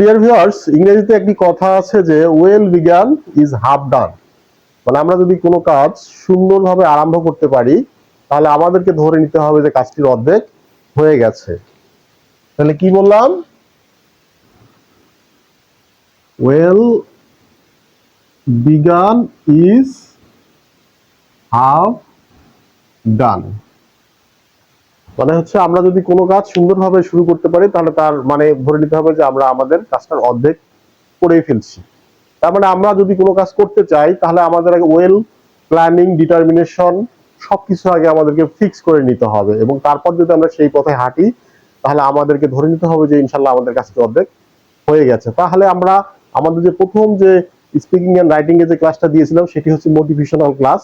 Dear viewers, ইংরেজিতে একটি কথা আছে যে ওয়েল বিগান ইজ হাফ ডান। মানে আমরা যদি কোনো কাজ সুন্দরভাবে আরম্ভ করতে পারি তাহলে আমাদেরকে ধরে নিতে হবে যে কাজটির অর্ধেক হয়ে গেছে। তাহলে কি বললাম? ওয়েল বিগান ইজ হাফ ডান। মানে হচ্ছে আমরা যদি কোনো কাজ সুন্দরভাবে শুরু করতে পারি তাহলে তার মানে ধরে নিতে হবে যে আমরা আমাদের কাজটার অর্ধেক করেই ফেলছি। তার মানে আমরা যদি কোনো কাজ করতে চাই তাহলে আমাদের আগে ওয়েল প্ল্যানিং, ডিটারমিনেশন সবকিছু আগে আমাদেরকে ফিক্স করে নিতে হবে, এবং তারপর যদি আমরা সেই পথে হাঁটি তাহলে আমাদেরকে ধরে নিতে হবে যে ইনশাল্লাহ আমাদের কাজটি অর্ধেক হয়ে গেছে। তাহলে আমরা আমাদের যে প্রথম যে স্পিকিং এন্ড রাইটিং এর যে ক্লাসটা দিয়েছিলাম সেটি হচ্ছে মোটিভেশনাল ক্লাস।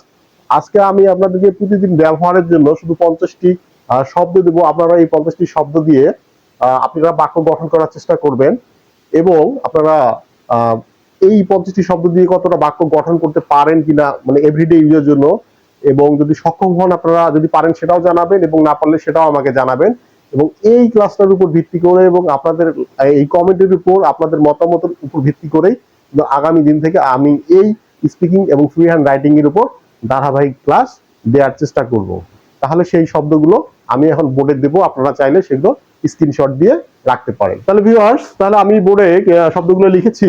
আজকে আমি আপনাদেরকে প্রতিদিন ব্যবহারের জন্য শুধু 50টি শব্দ দেবো। আপনারা এই 50টি শব্দ দিয়ে আপনারা বাক্য গঠন করার চেষ্টা করবেন, এবং আপনারা এই 50টি শব্দ দিয়ে কতটা বাক্য গঠন করতে পারেন কিনা, মানে এভরিডে ইউজের জন্য। এবং যদি সক্ষম হন, আপনারা যদি পারেন সেটাও জানাবেন, এবং না পারলে সেটাও আমাকে জানাবেন। এবং এই ক্লাসটার উপর ভিত্তি করে এবং আপনাদের এই কমেন্টের উপর, আপনাদের মতামতের উপর ভিত্তি করেই আগামী দিন থেকে আমি এই স্পিকিং এবং ফ্রি হ্যান্ড রাইটিং এর উপর ধারাবাহিক ক্লাস দেওয়ার চেষ্টা করব। তাহলে সেই শব্দগুলো আমি এখন বোর্ডে দেবো, আপনারা চাইলে সেগুলো স্ক্রিনশট দিয়ে রাখতে পারেন। তাহলে ভিউয়ার্স, তাহলে আমি বোর্ডে শব্দগুলো লিখেছি।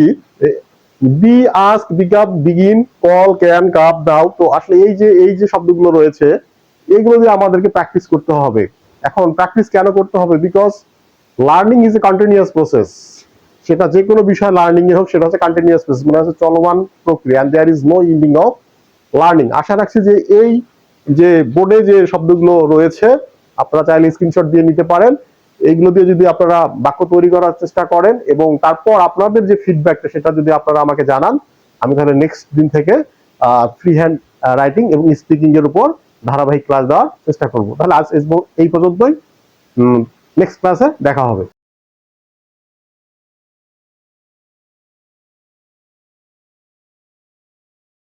বি, আস্ক, বিকআপ, বিগিন, কল, ক্যান, কাপ, দাও। তো আসলে এই যে শব্দগুলো রয়েছে এইগুলো দিয়ে আমাদেরকে প্র্যাকটিস করতে হবে। এখন প্র্যাকটিস কেন করতে হবে? Because learning is a continuous process. সেটা যে কোনো বিষয় লার্নিং এ হোক, সেটা হচ্ছে কন্টিনিউয়াস প্রসেস, মানে হচ্ছে চলমান প্রক্রিয়া। And there is no ending of learning. আশা রাখছি যে এই যে বোর্ডে যে শব্দগুলো রয়েছে আপনারা চাইলে স্ক্রিনশট দিয়ে নিতে পারেন। এইগুলো দিয়ে যদি আপনারা বাক্য তৈরি করার চেষ্টা করেন এবং তারপর আপনাদের যে ফিডব্যাকটা সেটা যদি আপনারা আমাকে জানান, আমি তাহলে নেক্সট দিন থেকে ফ্রি হ্যান্ড রাইটিং এবং স্পিকিং এর উপর ধারাবাহিক ক্লাস দেওয়ার চেষ্টা করব। তাহলে আজ এই পর্যন্তই। নেক্সট ক্লাসে দেখা হবে।